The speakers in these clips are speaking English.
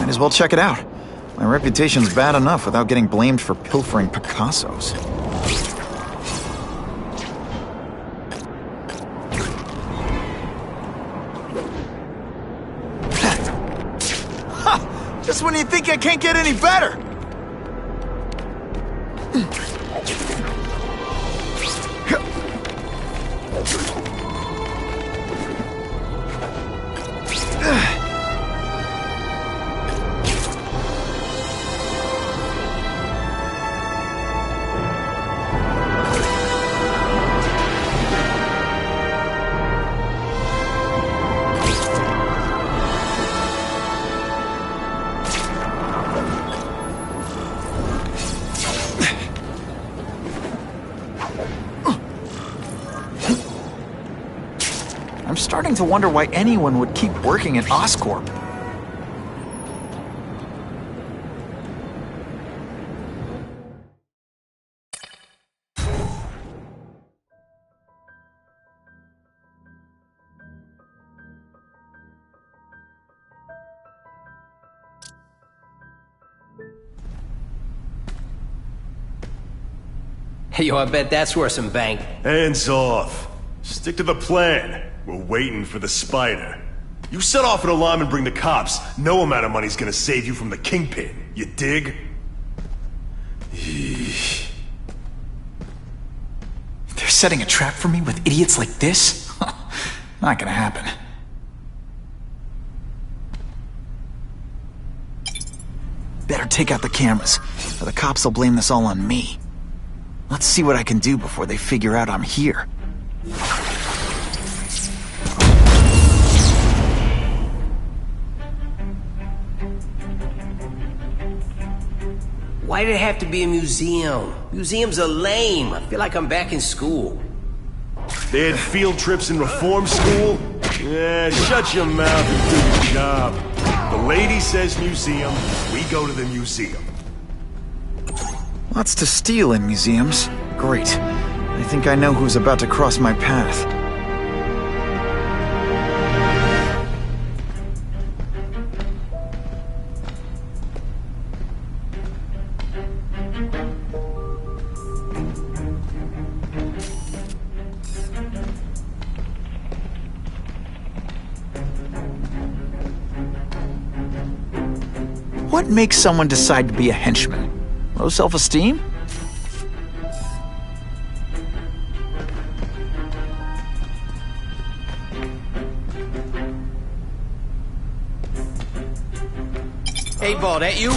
Might as well check it out. My reputation's bad enough without getting blamed for pilfering Picassos. Just when you think I can't get any better! I'm starting to wonder why anyone would keep working at Oscorp. Hey, yo, I bet that's worth some bank. Hands off. Stick to the plan. We're waiting for the spider. You set off an alarm and bring the cops. No amount of money's gonna save you from the kingpin. You dig? They're setting a trap for me with idiots like this? Not gonna happen. Better take out the cameras, or the cops will blame this all on me. Let's see what I can do before they figure out I'm here. Why did it have to be a museum? Museums are lame. I feel like I'm back in school. They had field trips in reform school? Yeah, shut your mouth and do your job. The lady says museum, we go to the museum. Lots to steal in museums. Great. I think I know who's about to cross my path. What makes someone decide to be a henchman? Low self-esteem? Hey, Ball, that you?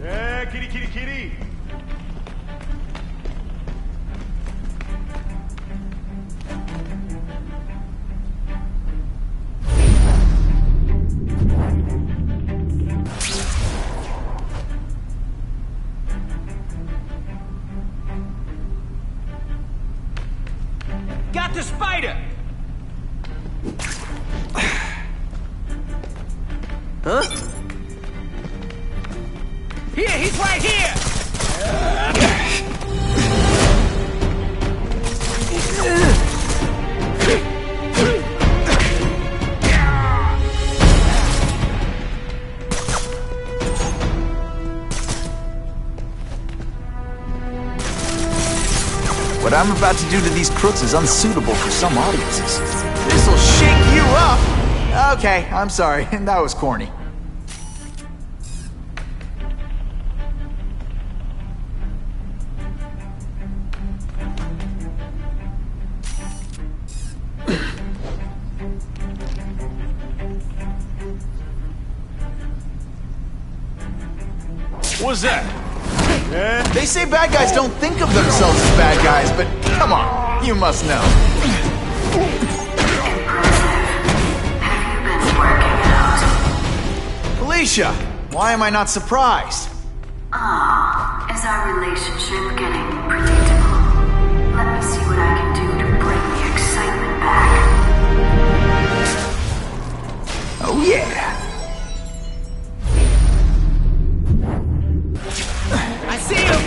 Yeah, kitty, kitty, kitty. Got the spider! Huh? Here, he's right here! What I'm about to do to these crooks is unsuitable for some audiences. This'll shake you up! Okay, I'm sorry. That was corny. What's that? Yeah. They say bad guys don't think of themselves as bad guys, but come on, you must know. Felicia, why am I not surprised? Is our relationship getting predictable? Let me see what I can do to bring the excitement back. Oh yeah. I see him!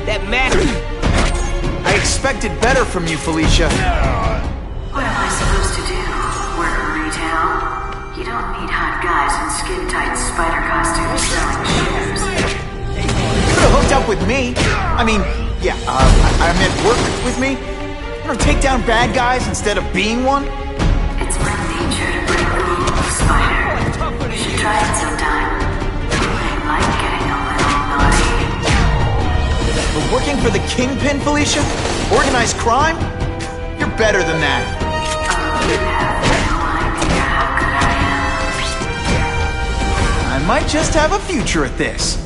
That man... I expected better from you, Felicia. What am I supposed to do? Work retail? You don't need hot guys in skin-tight spider costumes selling shares. You could have hooked up with me. I mean, yeah, I meant work with me. You know, take down bad guys instead of being one. It's my nature to break the rules, Spider. You should try it sometime. I like getting a little naughty. But working for the Kingpin, Felicia? Organized crime? You're better than that. You have no idea how good I am. I might just have a future at this.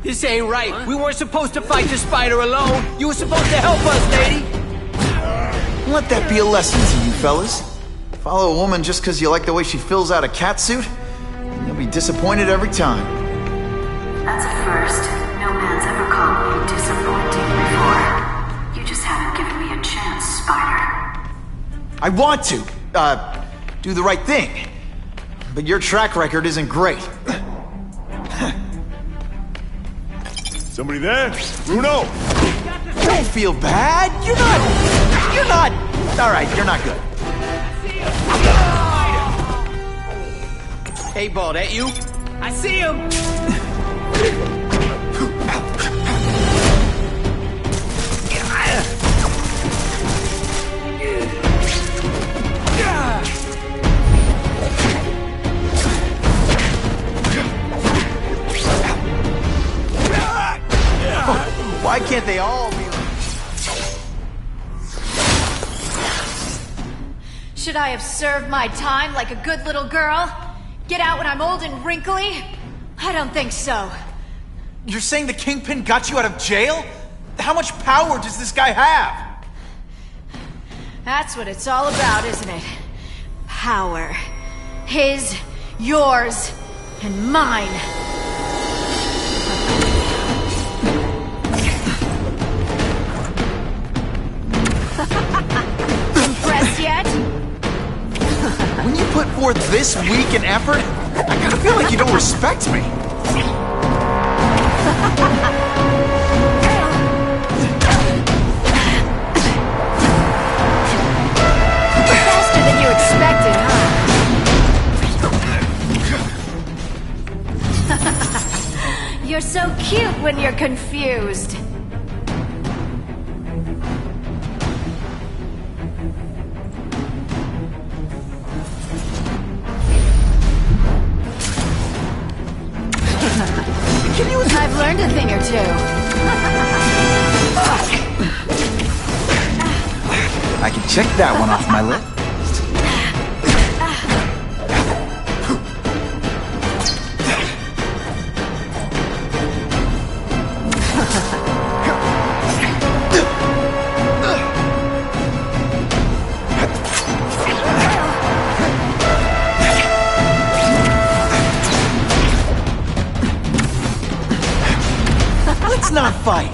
This ain't right. We weren't supposed to fight the spider alone. You were supposed to help us, lady. Let that be a lesson to you, fellas. Follow a woman just because you like the way she fills out a catsuit, and you'll be disappointed every time. That's a first. No man's ever called me disappointing before. You just haven't given me a chance, Spider. I want to, do the right thing. But your track record isn't great. Somebody there? Bruno! Don't feel bad. You're not. All right, you're not good. Hey, ball, that you? I see him. Why can't they all be like... Should I have served my time like a good little girl? Get out when I'm old and wrinkly? I don't think so. You're saying the Kingpin got you out of jail? How much power does this guy have? That's what it's all about, isn't it? Power. His, yours, and mine. Impressed yet? When you put forth this week and effort, I gotta feel like you don't respect me. Faster than you expected, huh? You're so cute when you're confused. I've learned a thing or two. I can check that one off my list. Let's not fight.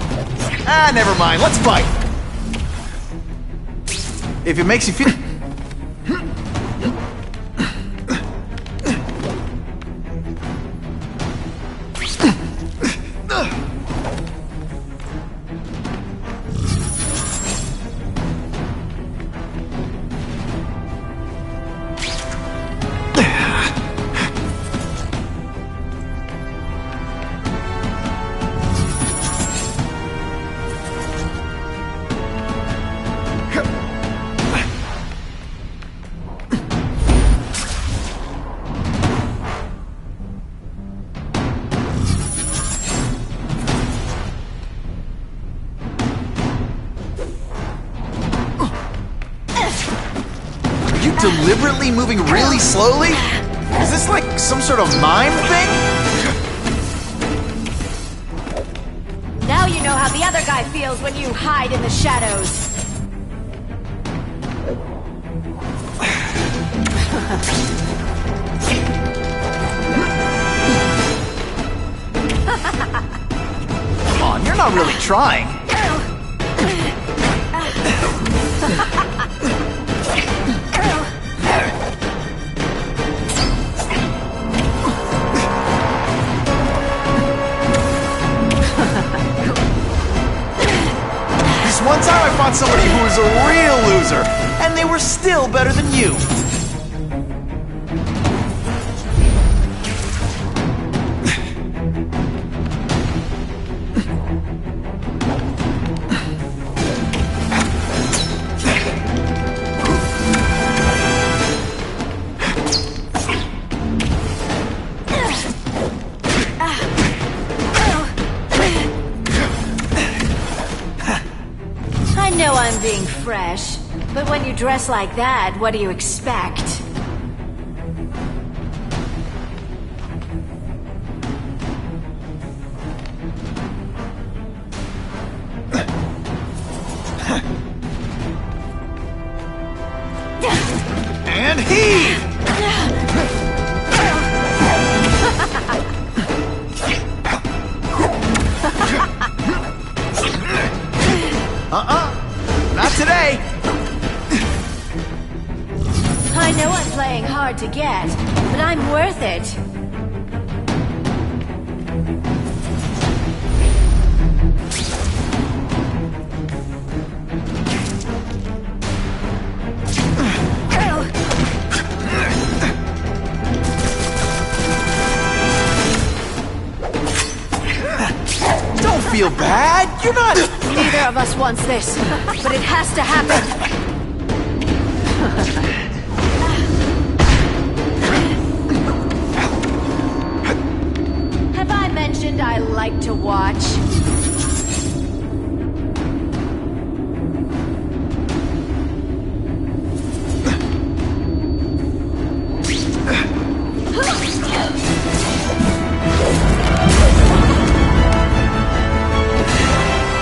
Ah, never mind. Let's fight. If it makes you feel... Deliberately moving really slowly? Is this like some sort of mime thing? Now you know how the other guy feels when you hide in the shadows. Come on, you're not really trying. One time I fought somebody who was a real loser, and they were still better than you. I know I'm being fresh, but when you dress like that, what do you expect? And heave! Not today! I know I'm playing hard to get, but I'm worth it. Don't feel bad! You're not... Neither of us wants this, but it has to happen. Have I mentioned I like to watch?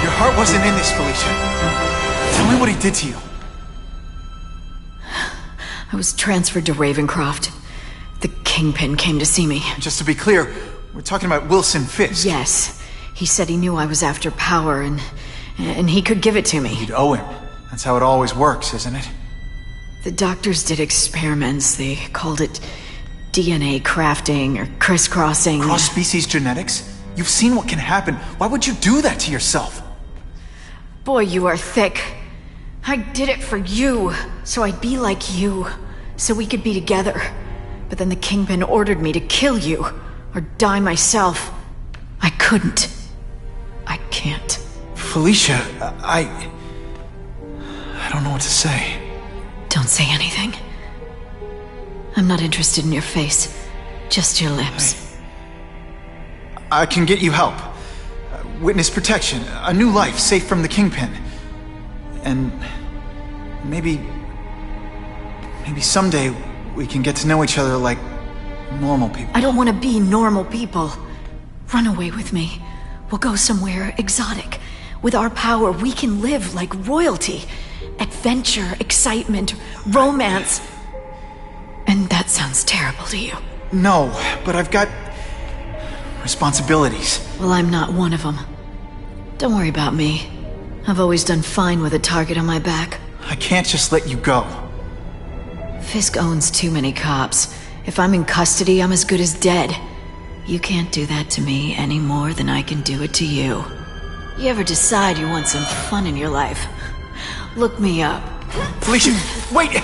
Your heart wasn't in this, Felicia. Tell me what he did to you. I was transferred to Ravencroft. The Kingpin came to see me. Just to be clear, we're talking about Wilson Fisk. Yes. He said he knew I was after power and he could give it to me. You'd owe him. That's how it always works, isn't it? The doctors did experiments. They called it DNA crafting or crisscrossing. Cross-species genetics? You've seen what can happen. Why would you do that to yourself? Boy, you are thick. I did it for you, so I'd be like you, so we could be together. But then the Kingpin ordered me to kill you, or die myself. I couldn't. I can't. Felicia, I don't know what to say. Don't say anything. I'm not interested in your face, just your lips. I can get you help. Witness protection, a new life safe from the Kingpin. And maybe someday we can get to know each other like normal people. I don't want to be normal people. Run away with me. We'll go somewhere exotic. With our power, we can live like royalty. Adventure, excitement, romance. And that sounds terrible to you. No, but I've got responsibilities. Well, I'm not one of them. Don't worry about me. I've always done fine with a target on my back. I can't just let you go. Fisk owns too many cops. If I'm in custody, I'm as good as dead. You can't do that to me any more than I can do it to you. You ever decide you want some fun in your life? Look me up. Felicia, wait!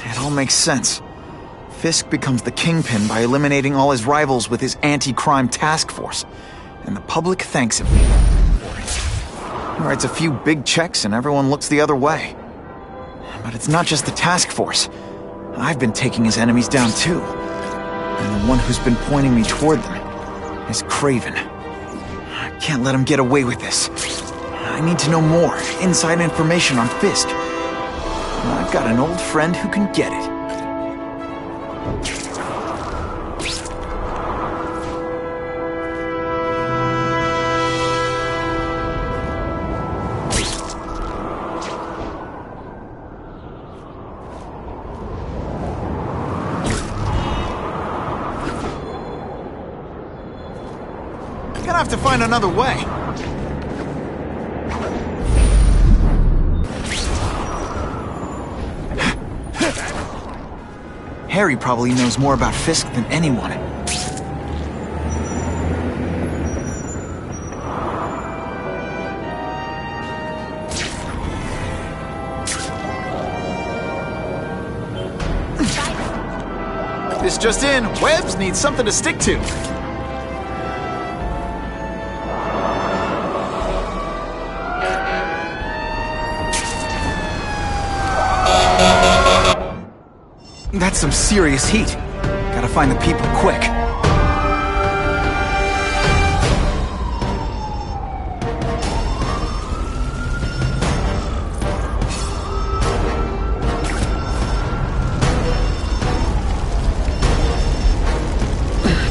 It all makes sense. Fisk becomes the Kingpin by eliminating all his rivals with his anti-crime task force. And the public thanks him. He writes a few big checks and everyone looks the other way. But it's not just the task force. I've been taking his enemies down too. And the one who's been pointing me toward them is Craven. I can't let him get away with this. I need to know more, inside information on Fisk. I've got an old friend who can get it. Gonna have to find another way. Harry probably knows more about Fisk than anyone. This just in, Webbs needs something to stick to. That's some serious heat. Gotta find the people quick.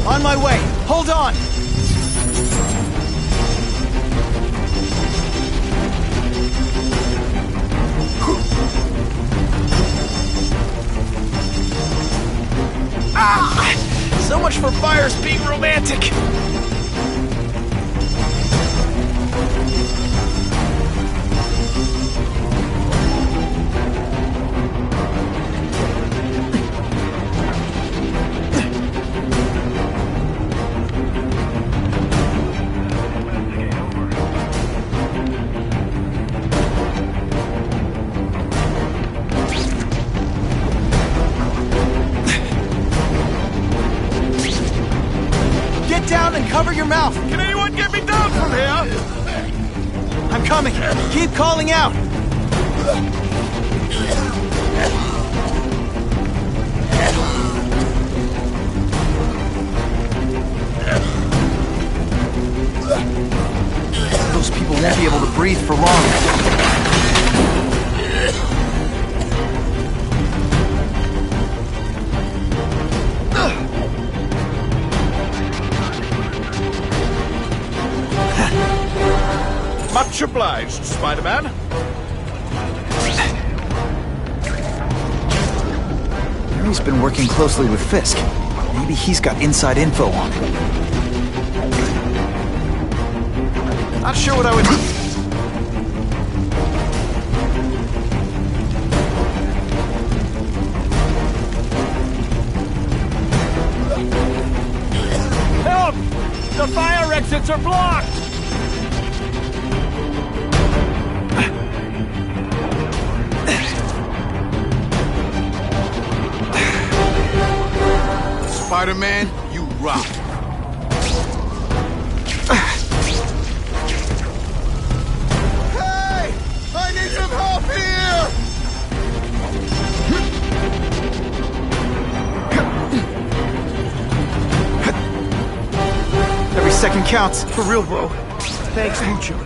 On my way. Hold on. So much for fires being romantic. Down and cover your mouth. Can anyone get me down from here? I'm coming. Keep calling out. Those people won't be able to breathe for long. Much obliged, Spider-Man. Harry's been working closely with Fisk. Maybe he's got inside info on it. Not sure what I would... Help! The fire exits are blocked! Spider-Man, you rock. Hey! I need some help here! Every second counts. For real, bro. Thanks, Mucho.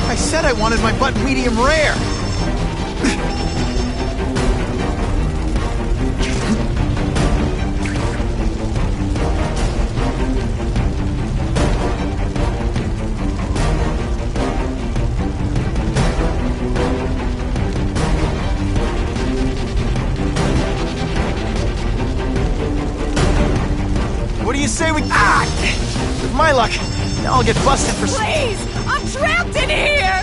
I said I wanted my butt medium rare! What do you say we... Ah! With my luck, now I'll get busted for... Please! I'm trapped in here!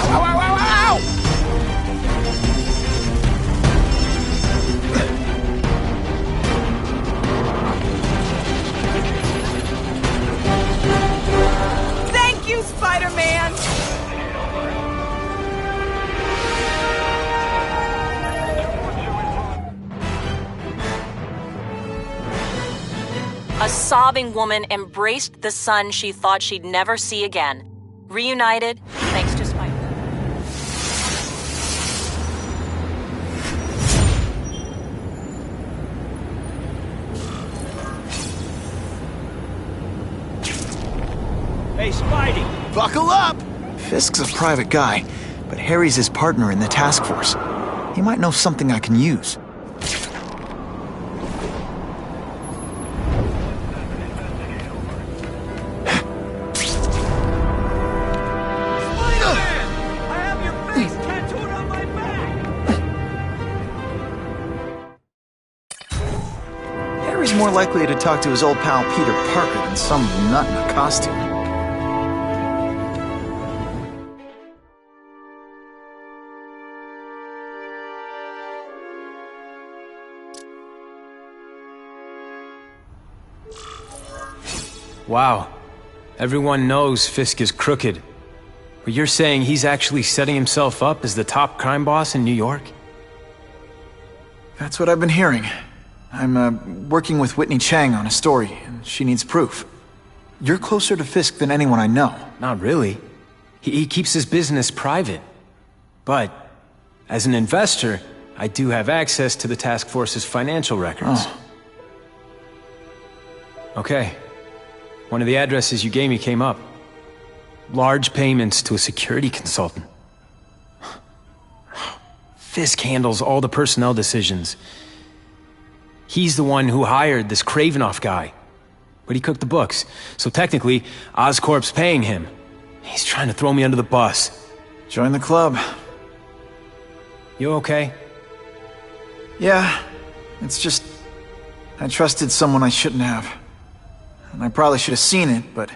Ow, ow, ow, ow, ow! Thank you, Spider-Man! A sobbing woman embraced the son she thought she'd never see again. Reunited, thanks to Spider-Man. Hey, Spidey! Buckle up! Fisk's a private guy, but Harry's his partner in the task force. He might know something I can use. Harry's more likely to talk to his old pal Peter Parker than some nut in a costume. Wow. Everyone knows Fisk is crooked. But you're saying he's actually setting himself up as the top crime boss in New York? That's what I've been hearing. I'm working with Whitney Chang on a story, and she needs proof. You're closer to Fisk than anyone I know. Not really. He keeps his business private. But, as an investor, I do have access to the task force's financial records. Oh. Okay. One of the addresses you gave me came up. Large payments to a security consultant. Fisk handles all the personnel decisions. He's the one who hired this Kravinoff guy. But he cooked the books, so technically, Oscorp's paying him. He's trying to throw me under the bus. Join the club. You okay? Yeah, it's just... I trusted someone I shouldn't have. And I probably should have seen it, but...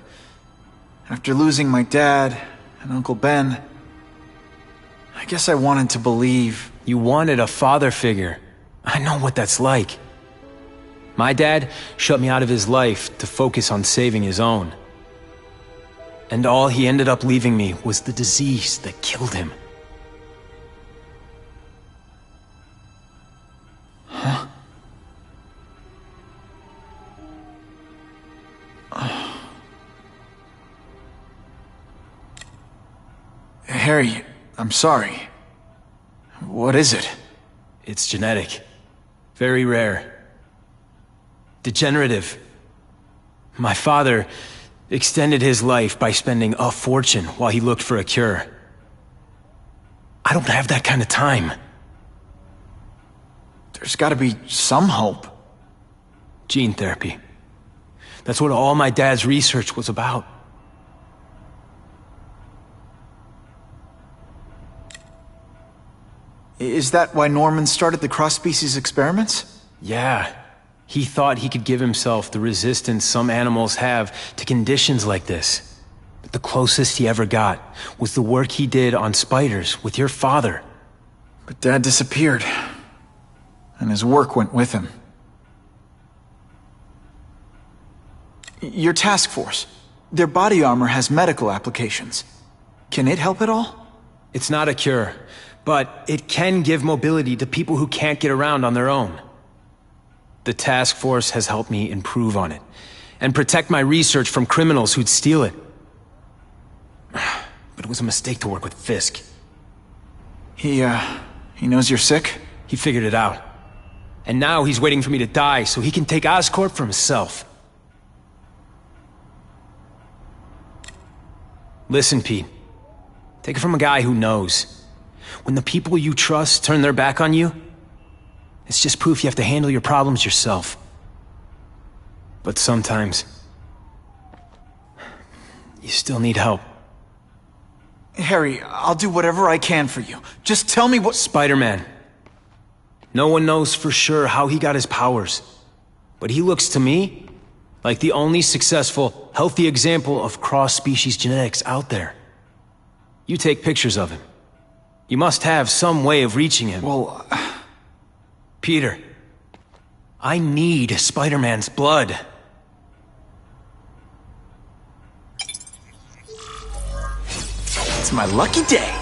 after losing my dad and Uncle Ben... I guess I wanted to believe... You wanted a father figure. I know what that's like. My dad shut me out of his life to focus on saving his own. And all he ended up leaving me was the disease that killed him. Huh? Harry, I'm sorry. What is it? It's genetic. Very rare. Degenerative. My father extended his life by spending a fortune while he looked for a cure. I don't have that kind of time. There's gotta be some hope. Gene therapy. That's what all my dad's research was about. Is that why Norman started the cross-species experiments? Yeah. He thought he could give himself the resistance some animals have to conditions like this. But the closest he ever got was the work he did on spiders with your father. But Dad disappeared. And his work went with him. Your task force. Their body armor has medical applications. Can it help at all? It's not a cure, but it can give mobility to people who can't get around on their own. The task force has helped me improve on it, and protect my research from criminals who'd steal it. But it was a mistake to work with Fisk. He knows you're sick? He figured it out. And now he's waiting for me to die so he can take Oscorp for himself. Listen, Pete. Take it from a guy who knows. When the people you trust turn their back on you, it's just proof you have to handle your problems yourself. But sometimes, you still need help. Harry, I'll do whatever I can for you. Just tell me what— Spider-Man. No one knows for sure how he got his powers. But he looks to me like the only successful, healthy example of cross-species genetics out there. You take pictures of him. You must have some way of reaching him. Well, Peter, I need Spider-Man's blood. it's my lucky day.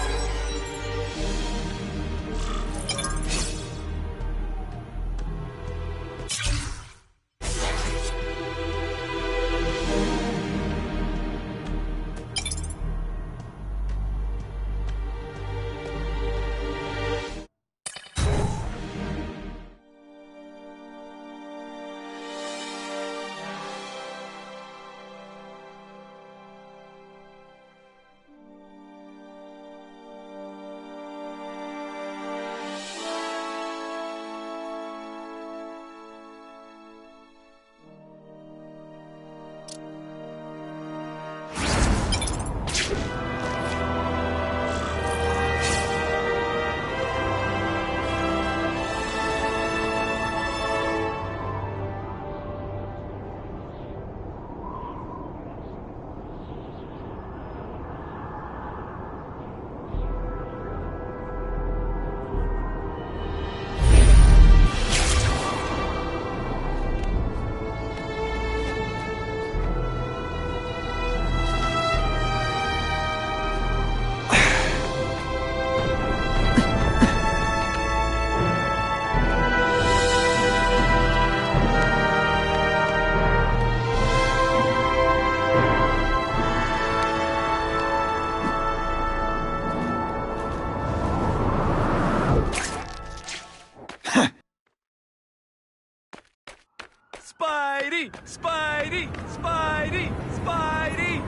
Spidey! Spidey! Spidey! Spidey!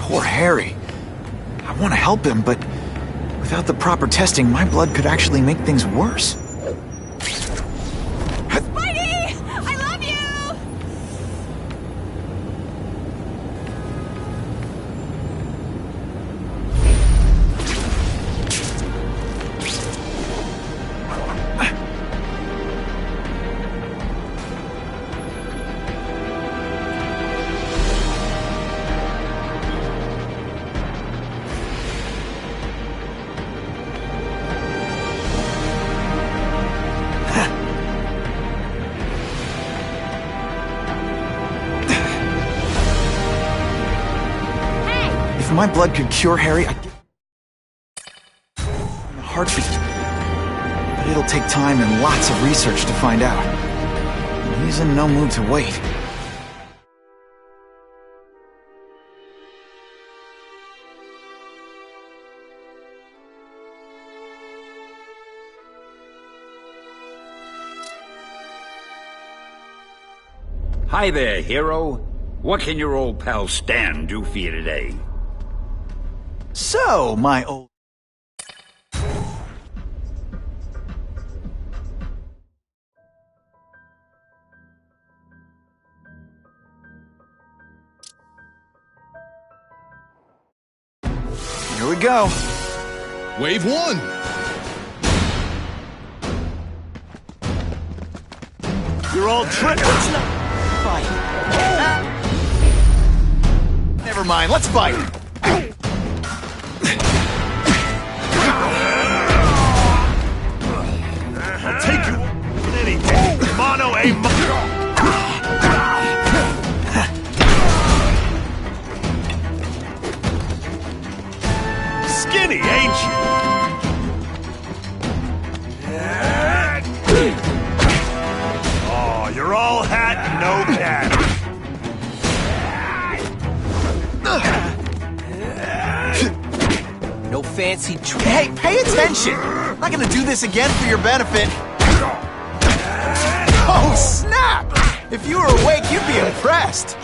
Poor Harry. I want to help him, but without the proper testing, my blood could actually make things worse. Spidey! I love you! If my blood could cure Harry, I'd give him a heartbeat. But it'll take time and lots of research to find out. And he's in no mood to wait. Hi there, hero. What can your old pal Stan do for you today? So, my old... Here we go. Wave 1! You're all tricked. Fight. Never mind, let's fight. I'll take you any day. Mono a Skinny, ain't you? Oh, you're all hat and no cat. No fancy trick. Hey, pay attention! I'm not gonna do this again for your benefit. Oh, snap! If you were awake, you'd be impressed.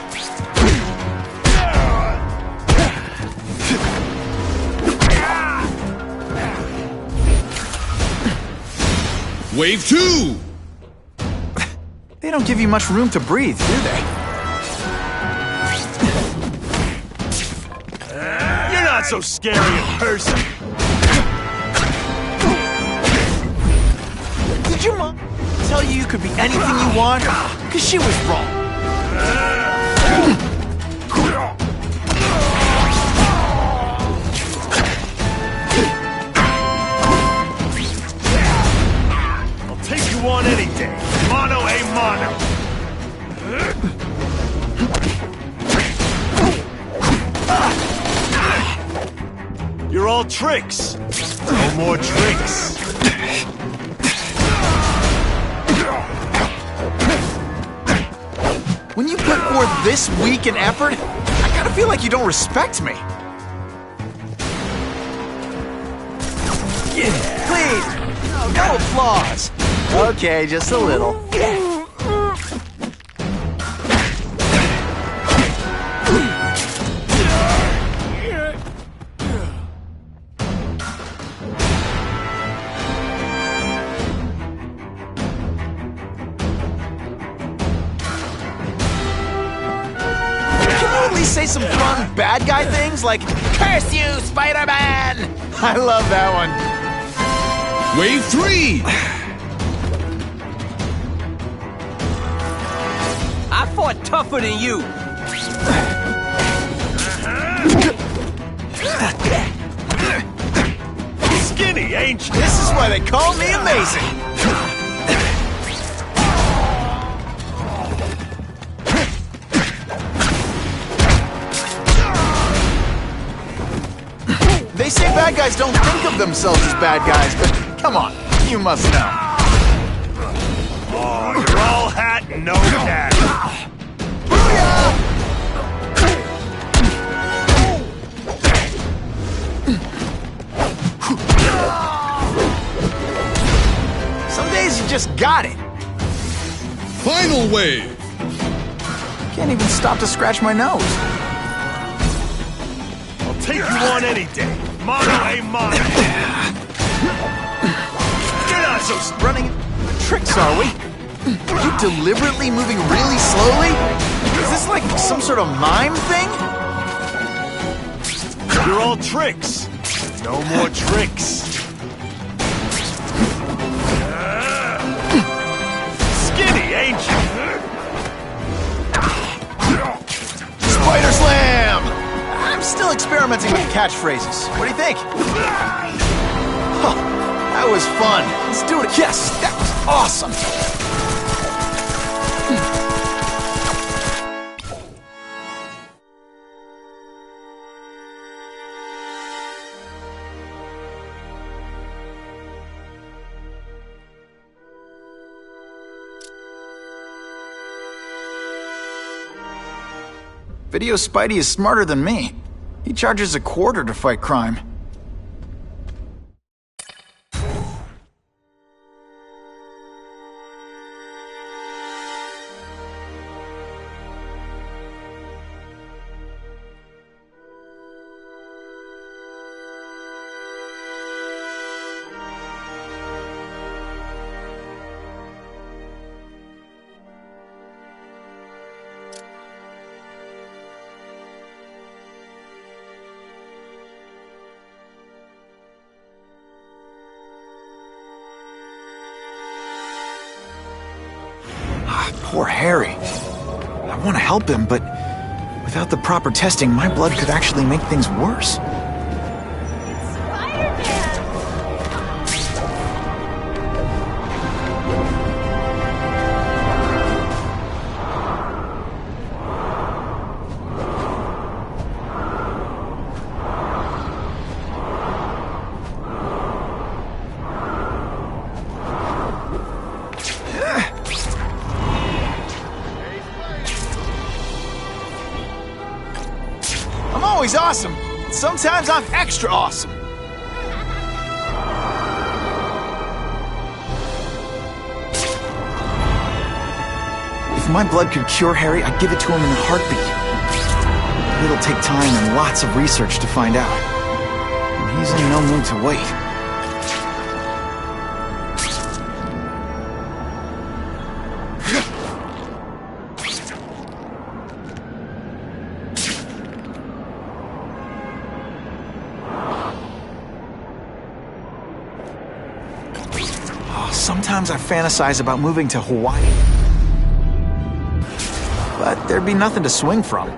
Wave 2! They don't give you much room to breathe, do they? You're not so scary in person. Did your mom tell you could be anything you want? Because she was wrong. I'll take you on any day. Mono a mono. You're all tricks. No more tricks. When you put forth this week and effort, I gotta feel like you don't respect me. Please, no applause. Okay, just a little. Say some fun bad guy things like, "Curse you, Spider-Man!" I love that one. Wave 3! I fought tougher than you. Skinny, ain't you? This is why they call me amazing. They say bad guys don't think of themselves as bad guys, but come on, you must know. Oh, you're all hat and no cat. is, you just got it. Final wave. Can't even stop to scratch my nose. I'll take you on any day. Mono a mono. Get out so Running tricks, are we? Are you deliberately moving really slowly? Is this like some sort of mime thing? You're all tricks. No more tricks. Skinny, ain't you? Spider Slam! I'm still experimenting with catchphrases. What do you think? Huh, that was fun. Let's do it. Yes, that was awesome. Video Spidey is smarter than me. He charges a quarter to fight crime. Poor Harry. I want to help him, but without the proper testing, my blood could actually make things worse. I'm always awesome. Sometimes I'm extra awesome. If my blood could cure Harry, I'd give it to him in a heartbeat. But it'll take time and lots of research to find out. And he's in no mood to wait. Sometimes I fantasize about moving to Hawaii. But there'd be nothing to swing from.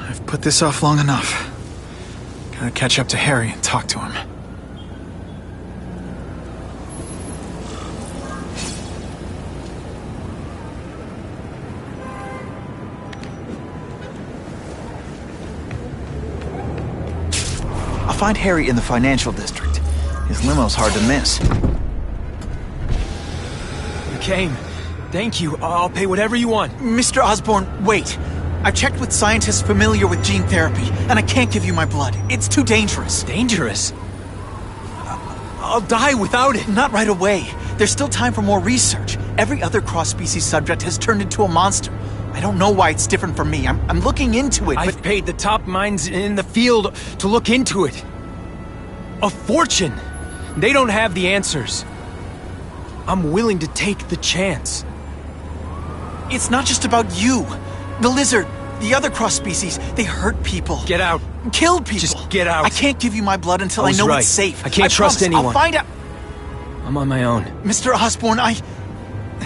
I've put this off long enough. Gotta catch up to Harry and talk to him. I'll find Harry in the financial district. His limo's hard to miss. You came. Thank you. I'll pay whatever you want. Mr. Osborn, wait. I've checked with scientists familiar with gene therapy, and I can't give you my blood. It's too dangerous. Dangerous? I'll die without it. Not right away. There's still time for more research. Every other cross-species subject has turned into a monster. I don't know why it's different from me. I'm looking into it, I've paid the top minds in the field to look into it. A fortune. They don't have the answers. I'm willing to take the chance. It's not just about you. The lizard, the other cross-species, they hurt people. Get out. Kill people. Just get out. I can't give you my blood until I know right. it's safe. I can't trust promise. anyone. I'll find out. I'm on my own. Mr. Osborn,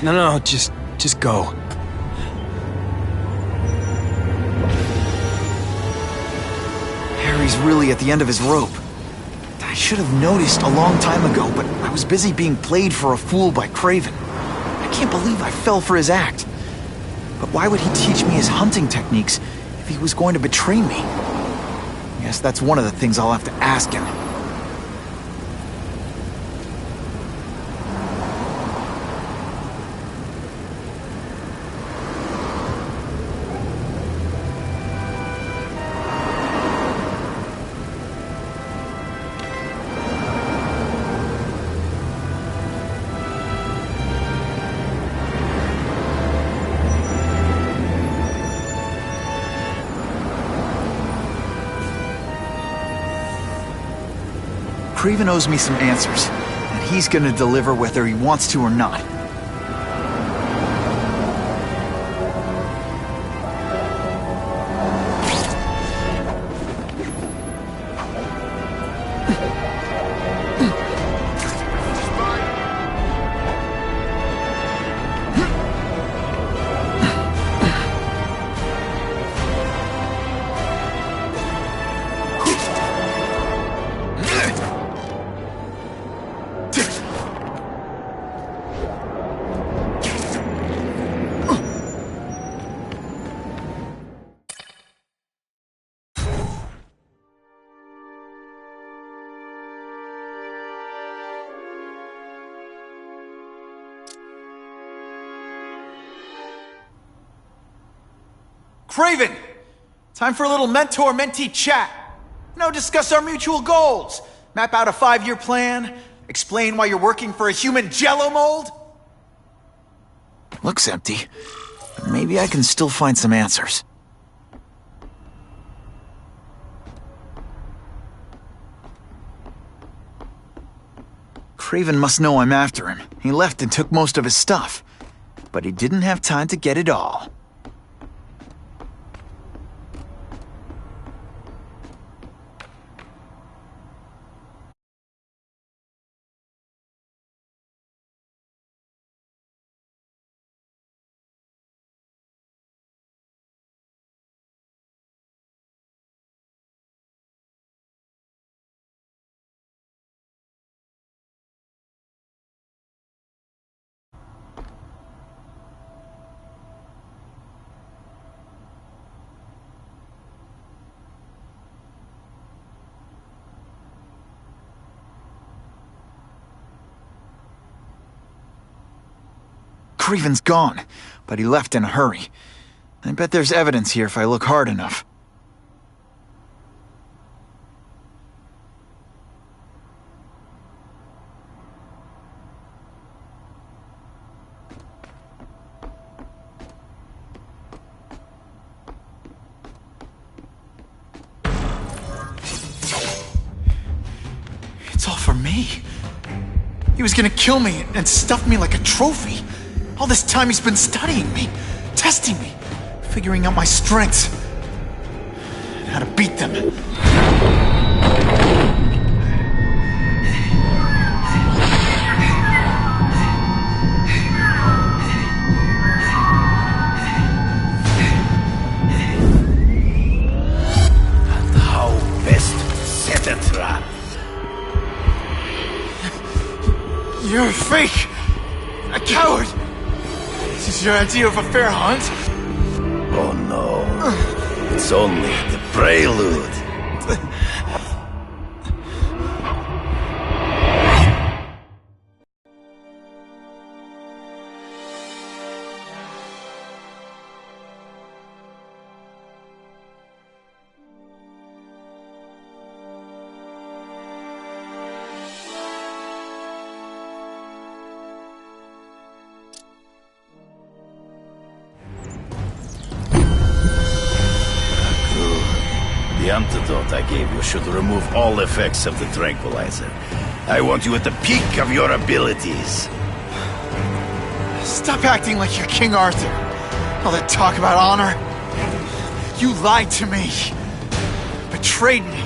No, just go. Harry's really at the end of his rope. I should have noticed a long time ago, but I was busy being played for a fool by Craven. I can't believe I fell for his act. But why would he teach me his hunting techniques if he was going to betray me? Guess that's one of the things I'll have to ask him. Kraven owes me some answers, and he's gonna deliver whether he wants to or not. Kraven! Time for a little mentor-mentee chat. Discuss our mutual goals. Map out a 5-year plan. Explain why you're working for a human jello mold. Looks empty. Maybe I can still find some answers. Kraven must know I'm after him. He left and took most of his stuff. But he didn't have time to get it all. Kraven's gone, but he left in a hurry. I bet there's evidence here if I look hard enough. It's all for me. He was gonna kill me and stuff me like a trophy. All this time he's been studying me, testing me, figuring out my strengths, and how to beat them. And how best set a trap. You're a fake! A coward! This is your idea of a fair hunt? Oh no, it's only the prelude. The antidote I gave you should remove all effects of the tranquilizer. I want you at the peak of your abilities. Stop acting like you're King Arthur. All that talk about honor. You lied to me. Betrayed me.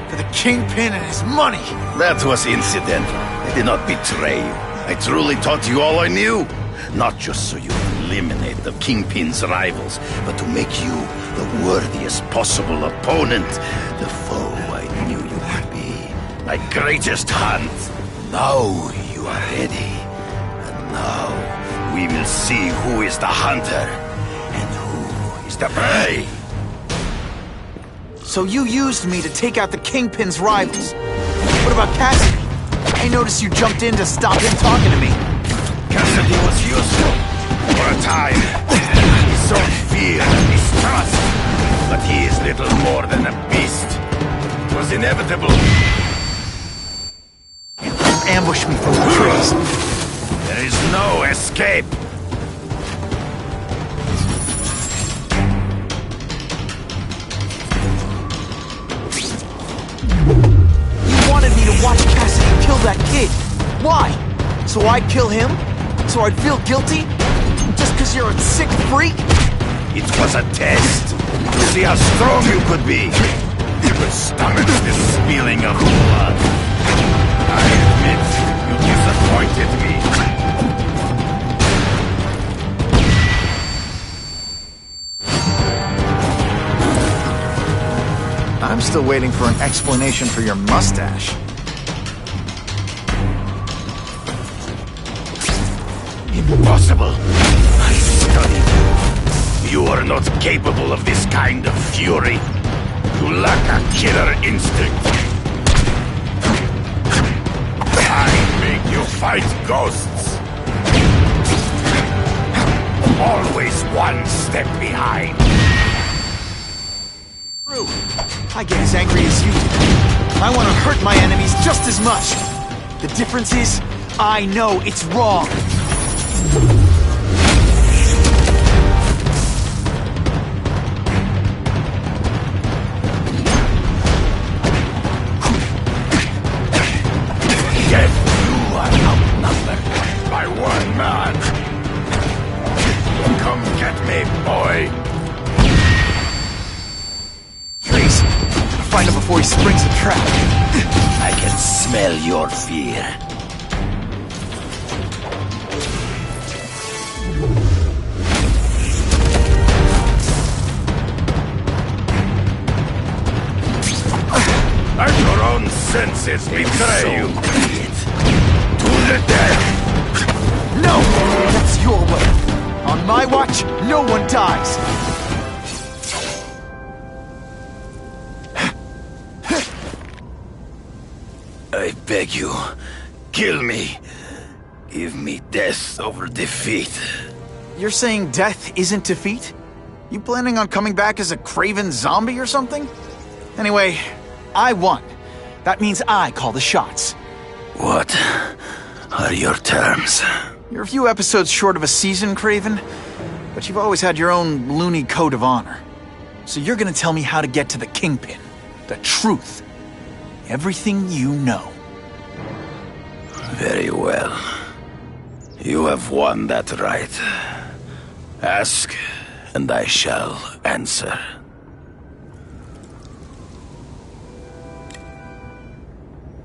For the Kingpin and his money. That was incidental. I did not betray you. I truly taught you all I knew. Not just so you could eliminate the Kingpin's rivals, but to make you the worthiest possible opponent. The foe I knew you would be. My greatest hunt. Now you are ready. And now we will see who is the hunter and who is the prey. So you used me to take out the Kingpin's rivals. What about Cassidy? I noticed you jumped in to stop him talking to me. Cassidy was useful for a time. He sowed fear and mistrust. But he is little more than a beast. It was inevitable. Ambush me from the trees. There is no escape. You wanted me to watch Cassidy kill that kid. Why? So I'd kill him? So I'd feel guilty? Just because you're a sick freak? It was a test. To see how strong you could be. You could stomach this spilling of blood. I admit, you disappointed me. I'm still waiting for an explanation for your mustache. Impossible. I studied you. You are not capable of this kind of fury. You lack a killer instinct. I make you fight ghosts. Always one step behind. True. I get as angry as you do. I want to hurt my enemies just as much. The difference is, I know it's wrong. Yet you are outnumbered by one man. Come get me, boy. Please, find him before he springs a trap. I can smell your fear. And your own senses betray you. To the death! No! That's your way. On my watch, no one dies. I beg you, kill me. Give me death over defeat. You're saying death isn't defeat? You planning on coming back as a craven zombie or something? Anyway, I won. That means I call the shots. What are your terms? You're a few episodes short of a season, Craven, but you've always had your own loony code of honor. So you're gonna tell me how to get to the Kingpin. The truth. Everything you know. Very well. You have won that right. Ask, and I shall answer.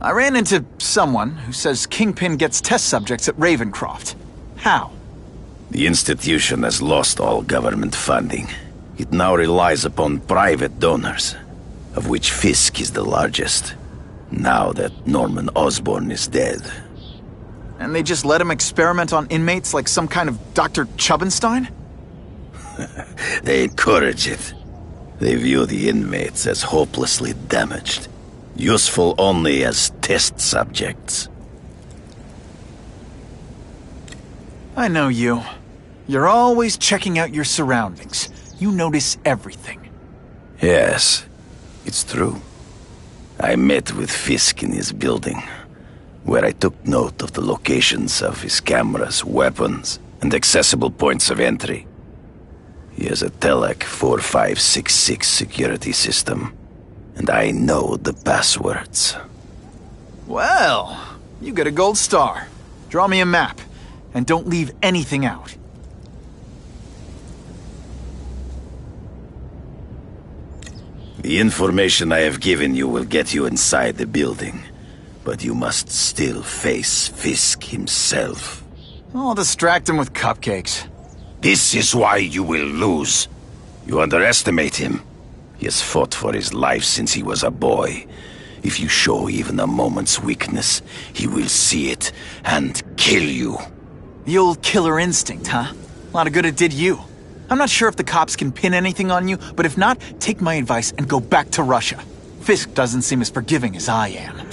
I ran into someone who says Kingpin gets test subjects at Ravencroft. How? The institution has lost all government funding. It now relies upon private donors, of which Fisk is the largest. Now that Norman Osborn is dead. And they just let him experiment on inmates like some kind of Dr. Chubbenstein? They encourage it. They view the inmates as hopelessly damaged. Useful only as test subjects. I know you. You're always checking out your surroundings. You notice everything. Yes, it's true. I met with Fisk in his building, where I took note of the locations of his cameras, weapons, and accessible points of entry. He has a Telec 4566 security system, and I know the passwords. Well, you get a gold star. Draw me a map, and don't leave anything out. The information I have given you will get you inside the building, but you must still face Fisk himself. I'll distract him with cupcakes. This is why you will lose. You underestimate him. He has fought for his life since he was a boy. If you show even a moment's weakness, he will see it and kill you. The old killer instinct, huh? A lot of good it did you. I'm not sure if the cops can pin anything on you, but if not, take my advice and go back to Russia. Fisk doesn't seem as forgiving as I am.